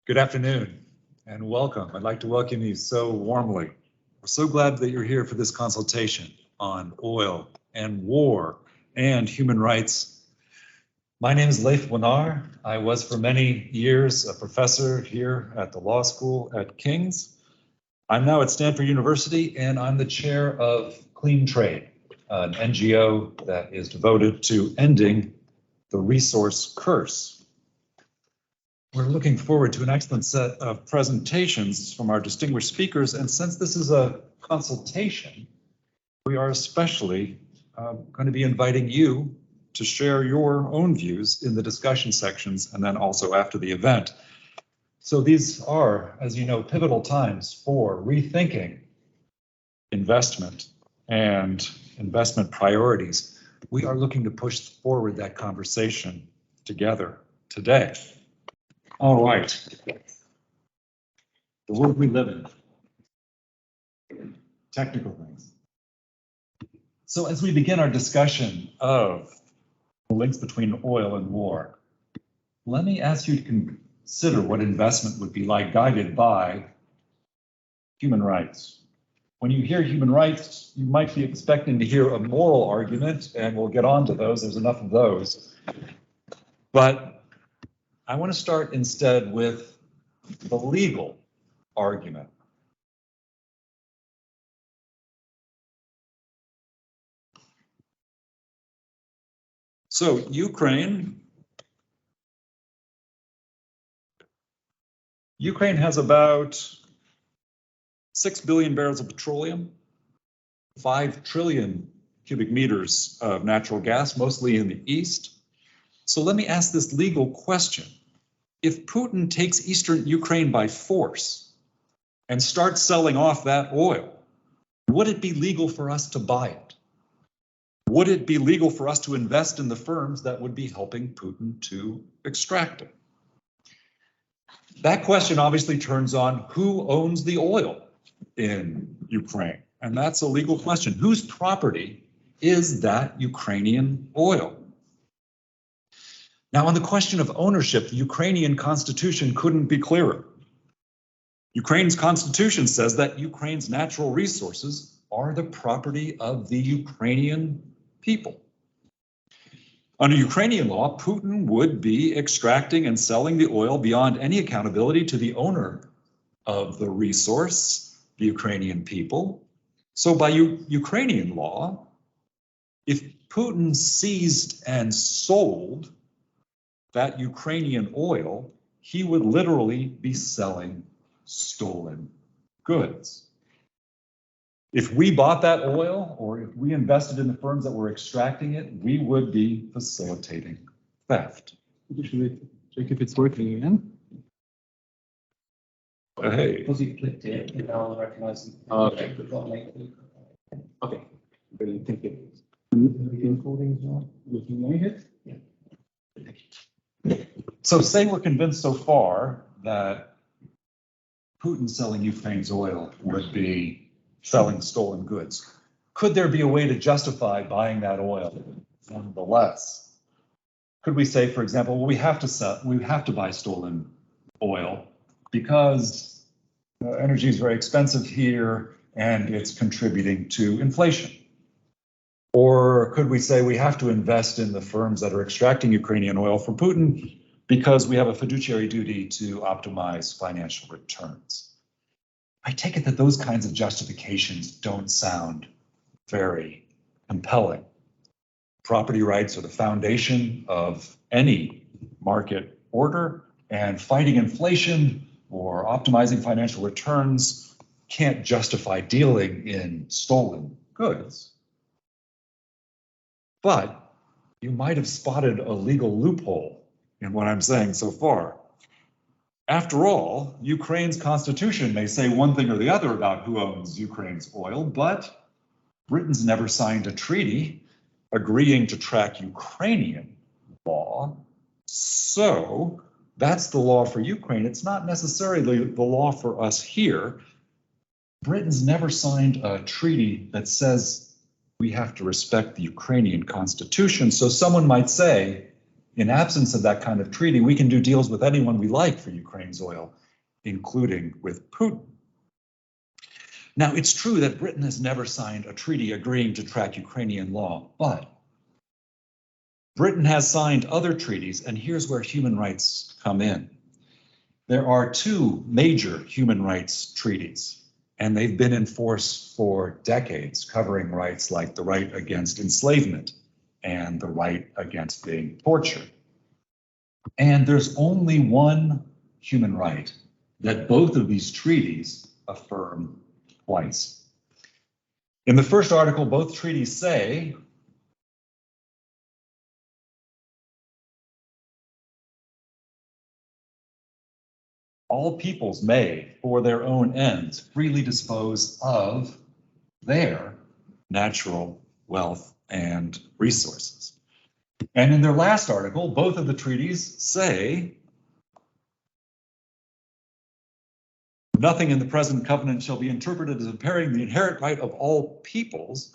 Good afternoon and welcome. I'd like to welcome you so warmly. We're so glad that you're here for this consultation on oil and war and human rights. My name is Leif Wenar. I was for many years a professor here at the law school at King's. I'm now at Stanford University and I'm the chair of Clean Trade, an NGO that is devoted to ending the resource curse. We're looking forward to an excellent set of presentations from our distinguished speakers, and since this is a consultation, we are especially going to be inviting you to share your own views in the discussion sections and then also after the event. So these are, as you know, pivotal times for rethinking investment and investment priorities. We are looking to push forward that conversation together today. All right. The world we live in. Technical things. So as we begin our discussion of the links between oil and war, let me ask you to consider what investment would be like guided by human rights. When you hear human rights, you might be expecting to hear a moral argument, and we'll get on to those. There's enough of those. But I want to start instead with the legal argument. So Ukraine has about 6 billion barrels of petroleum, 5 trillion cubic meters of natural gas, mostly in the east. So let me ask this legal question. If Putin takes eastern Ukraine by force and starts selling off that oil, would it be legal for us to buy it? Would it be legal for us to invest in the firms that would be helping Putin to extract it? That question obviously turns on who owns the oil in Ukraine, and that's a legal question. Whose property is that Ukrainian oil? Now, on the question of ownership, the Ukrainian constitution couldn't be clearer. Ukraine's constitution says that Ukraine's natural resources are the property of the Ukrainian people. Under Ukrainian law, Putin would be extracting and selling the oil beyond any accountability to the owner of the resource, the Ukrainian people. So by Ukrainian law, if Putin seized and sold that Ukrainian oil, he would literally be selling stolen goods. If we bought that oil, or if we invested in the firms that were extracting it, we would be facilitating theft. Should we check if it's working again? Hey. Because you clicked it, it'll recognize it. Okay. Okay. Brilliant. Thank you. The recording is not looking like it. So say we're convinced so far that Putin selling Ukraine's oil would be selling stolen goods. Could there be a way to justify buying that oil nonetheless? Could we say, for example, well, we have to buy stolen oil because energy is very expensive here and it's contributing to inflation? Or could we say we have to invest in the firms that are extracting Ukrainian oil from Putin because we have a fiduciary duty to optimize financial returns? I take it that those kinds of justifications don't sound very compelling. Property rights are the foundation of any market order, and fighting inflation or optimizing financial returns can't justify dealing in stolen goods. But you might have spotted a legal loophole in what I'm saying so far. After all, Ukraine's constitution may say one thing or the other about who owns Ukraine's oil, but Britain's never signed a treaty agreeing to track Ukrainian law. So that's the law for Ukraine. It's not necessarily the law for us here. Britain's never signed a treaty that says we have to respect the Ukrainian constitution. So someone might say, in absence of that kind of treaty, we can do deals with anyone we like for Ukraine's oil, including with Putin. Now, it's true that Britain has never signed a treaty agreeing to track Ukrainian law, but Britain has signed other treaties, and here's where human rights come in. There are two major human rights treaties, and they've been in force for decades, covering rights like the right against enslavement and the right against being tortured. And there's only one human right that both of these treaties affirm twice. In the first article, both treaties say all peoples may, for their own ends, freely dispose of their natural wealth and resources. And in their last article, both of the treaties say nothing in the present covenant shall be interpreted as impairing the inherent right of all peoples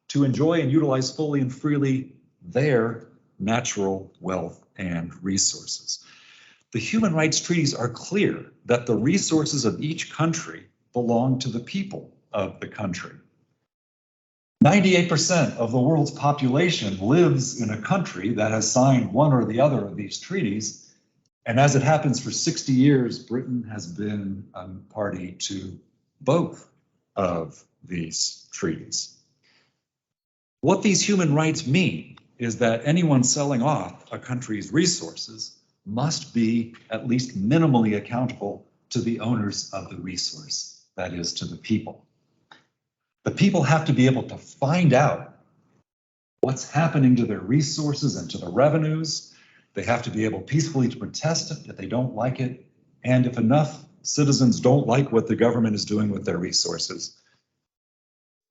to enjoy and utilize fully and freely their natural wealth and resources. The human rights treaties are clear that the resources of each country belong to the people of the country. 98% of the world's population lives in a country that has signed one or the other of these treaties. And as it happens, for 60 years, Britain has been a party to both of these treaties. What these human rights mean is that anyone selling off a country's resources must be at least minimally accountable to the owners of the resource, that is, to the people. The people have to be able to find out what's happening to their resources and to the revenues. They have to be able peacefully to protest it if they don't like it. And if enough citizens don't like what the government is doing with their resources,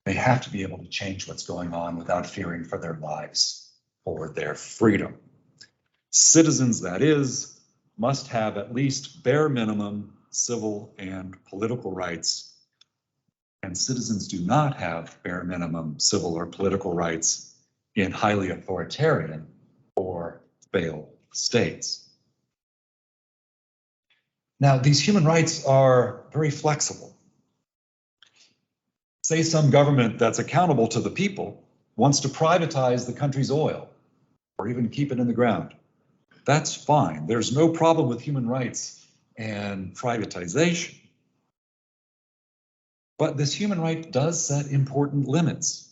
they have to be able to change what's going on without fearing for their lives or their freedom. Citizens, that is, must have at least bare minimum civil and political rights, and citizens do not have bare minimum civil or political rights in highly authoritarian or failed states. Now, these human rights are very flexible. Say some government that's accountable to the people wants to privatize the country's oil or even keep it in the ground. That's fine. There's no problem with human rights and privatization. But this human right does set important limits.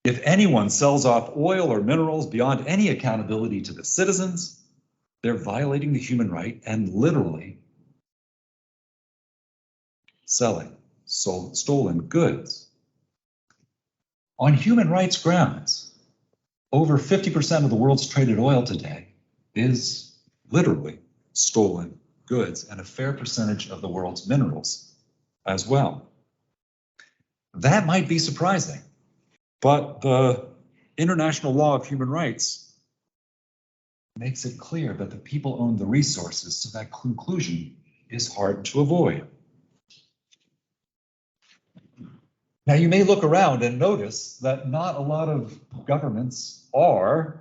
If anyone sells off oil or minerals beyond any accountability to the citizens, they're violating the human right and literally selling stolen goods. On human rights grounds, over 50% of the world's traded oil today is literally stolen goods, and a fair percentage of the world's minerals as well. That might be surprising, but the international law of human rights makes it clear that the people own the resources, so that conclusion is hard to avoid. Now, you may look around and notice that not a lot of governments are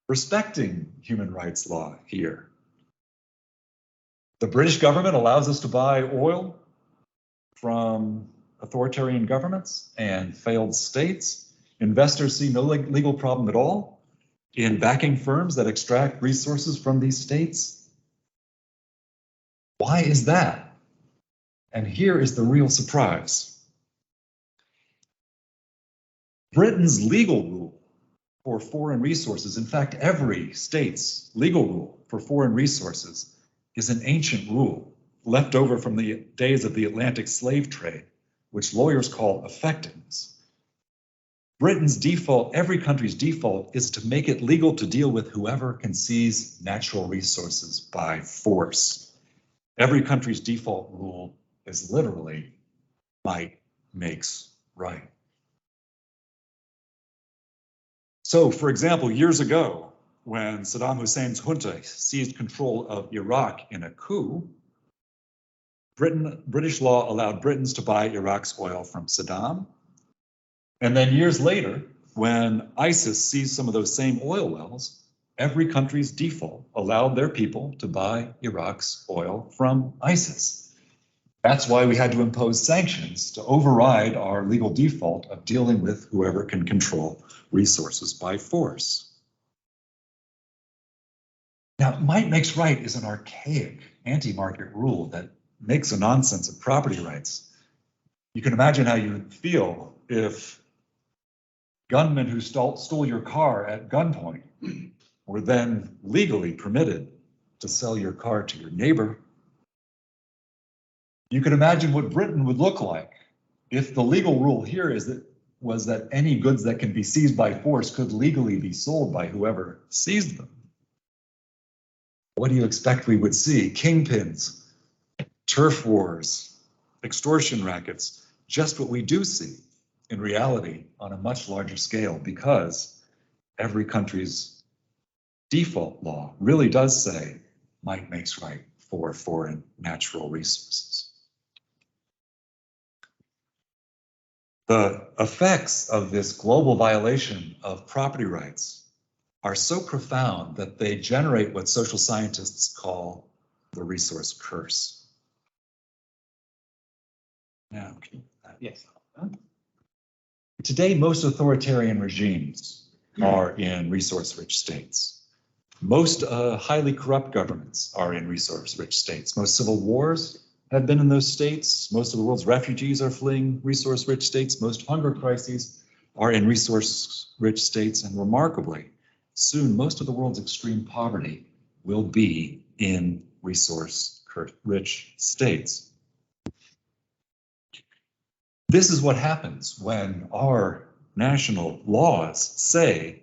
respecting human rights law here. The British government allows us to buy oil from authoritarian governments and failed states. Investors see no legal problem at all in backing firms that extract resources from these states. Why is that? And here is the real surprise. Britain's legal rule for foreign resources, in fact, every state's legal rule for foreign resources, is an ancient rule left over from the days of the Atlantic slave trade, which lawyers call effectiveness. Britain's default, every country's default, is to make it legal to deal with whoever can seize natural resources by force. Every country's default rule is literally might makes right. So, for example, years ago, when Saddam Hussein's junta seized control of Iraq in a coup, British law allowed Britons to buy Iraq's oil from Saddam. And then years later, when ISIS seized some of those same oil wells, every country's default allowed their people to buy Iraq's oil from ISIS. That's why we had to impose sanctions to override our legal default of dealing with whoever can control resources by force. Now, might makes right is an archaic anti-market rule that makes a nonsense of property rights. You can imagine how you would feel if gunmen who stole your car at gunpoint were then legally permitted to sell your car to your neighbor. You can imagine what Britain would look like if the legal rule here was that any goods that can be seized by force could legally be sold by whoever seized them. What do you expect we would see? Kingpins, turf wars, extortion rackets, just what we do see in reality on a much larger scale, because every country's default law really does say might makes right for foreign natural resources. The effects of this global violation of property rights are so profound that they generate what social scientists call the resource curse. Now, Yes. today, most authoritarian regimes are in resource-rich states. Most highly corrupt governments are in resource-rich states. Most civil wars have been in those states. Most of the world's refugees are fleeing resource-rich states. Most hunger crises are in resource-rich states. And remarkably, soon most of the world's extreme poverty will be in resource-rich states. This is what happens when our national laws say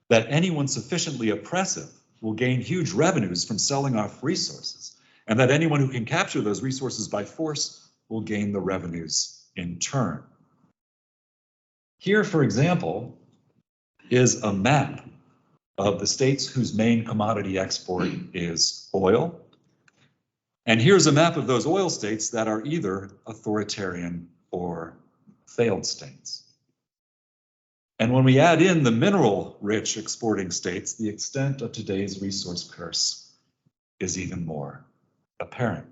that anyone sufficiently oppressive will gain huge revenues from selling off resources, and that anyone who can capture those resources by force will gain the revenues in turn. Here, for example, is a map of the states whose main commodity export is oil. And here's a map of those oil states that are either authoritarian or failed states. And when we add in the mineral-rich exporting states, the extent of today's resource curse is even more apparent.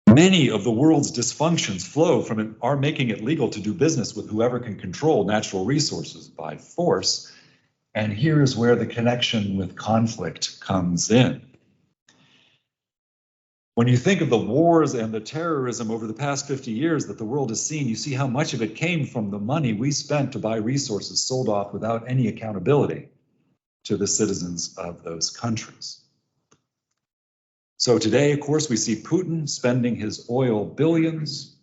Many of the world's dysfunctions flow from our making it legal to do business with whoever can control natural resources by force. And here's where the connection with conflict comes in. When you think of the wars and the terrorism over the past 50 years that the world has seen, you see how much of it came from the money we spent to buy resources sold off without any accountability to the citizens of those countries. So today, of course, we see Putin spending his oil billions.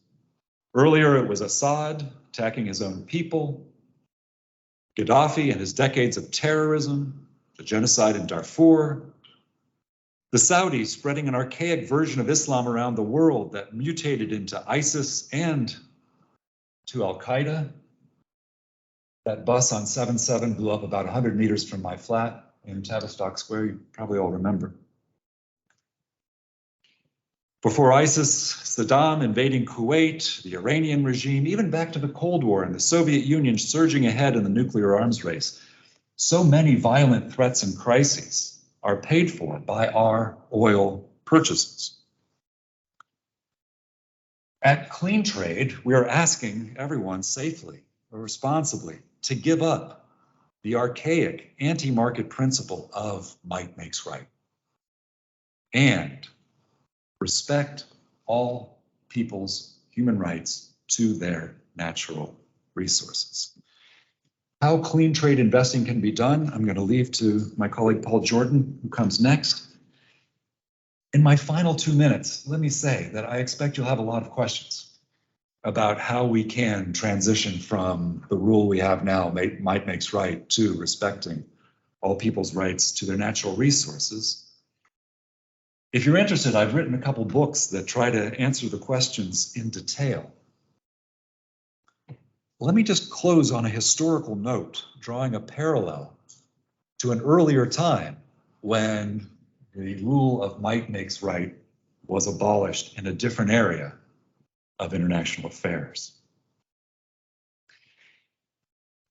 Earlier, it was Assad attacking his own people, Gaddafi and his decades of terrorism, the genocide in Darfur, the Saudis spreading an archaic version of Islam around the world that mutated into ISIS and to Al-Qaeda. That bus on 7-7 blew up about 100 meters from my flat in Tavistock Square, you probably all remember. Before ISIS, Saddam invading Kuwait, the Iranian regime, even back to the Cold War and the Soviet Union surging ahead in the nuclear arms race. So many violent threats and crises are paid for by our oil purchases. At Clean Trade, we are asking everyone safely or responsibly to give up the archaic anti-market principle of might makes right and respect all people's human rights to their natural resources. How clean trade investing can be done, I'm going to leave to my colleague Paul Jordan, who comes next. In my final 2 minutes, let me say that I expect you'll have a lot of questions about how we can transition from the rule we have now, might makes right, to respecting all people's rights to their natural resources. If you're interested, I've written a couple books that try to answer the questions in detail. Let me just close on a historical note, drawing a parallel to an earlier time when the rule of might makes right was abolished in a different area of international affairs.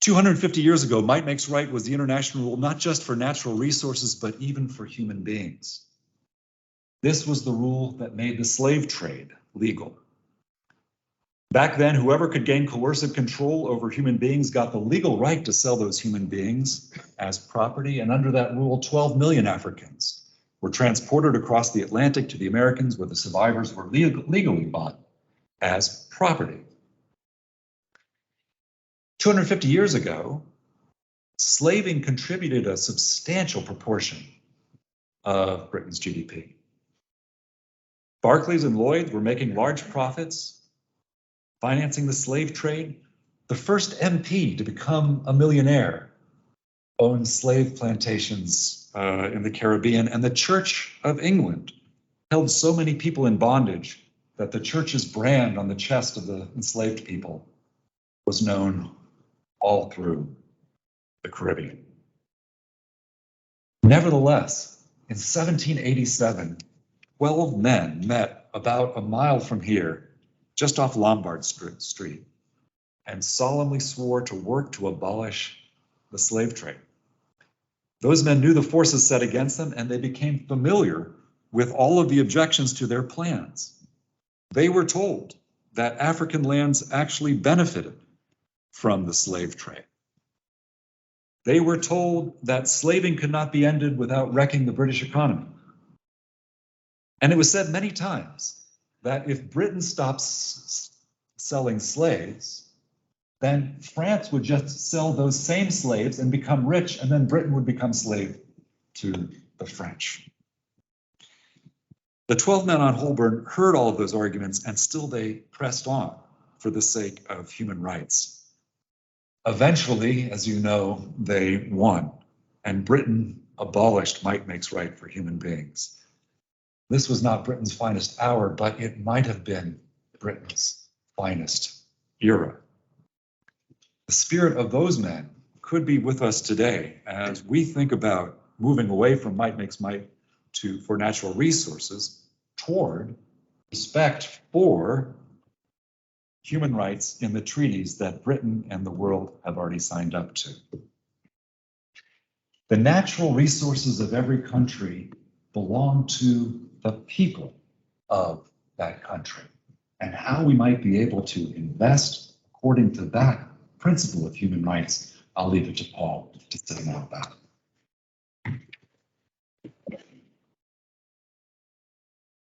250 years ago, might makes right was the international rule not just for natural resources, but even for human beings. This was the rule that made the slave trade legal. Back then, whoever could gain coercive control over human beings got the legal right to sell those human beings as property, and under that rule, 12 million Africans were transported across the Atlantic to the Americas, where the survivors were legally bought as property. 250 years ago, slaving contributed a substantial proportion of Britain's GDP. Barclays and Lloyd were making large profits financing the slave trade. The first MP to become a millionaire owned slave plantations in the Caribbean, and the Church of England held so many people in bondage that the church's brand on the chest of the enslaved people was known all through the Caribbean. Nevertheless, in 1787, 12 men met about a mile from here, just off Lombard Street, and solemnly swore to work to abolish the slave trade. Those men knew the forces set against them, and they became familiar with all of the objections to their plans. They were told that African lands actually benefited from the slave trade. They were told that slaving could not be ended without wrecking the British economy. And it was said many times that if Britain stops selling slaves, then France would just sell those same slaves and become rich, and then Britain would become slave to the French. The 12 men on Holborn heard all of those arguments, and still they pressed on for the sake of human rights. Eventually, as you know, they won, and Britain abolished might makes right for human beings. This was not Britain's finest hour, but it might have been Britain's finest era. The spirit of those men could be with us today as we think about moving away from might makes might for natural resources toward respect for human rights in the treaties that Britain and the world have already signed up to. The natural resources of every country belong to the people of that country, and how we might be able to invest according to that principle of human rights, I'll leave it to Paul to say more about.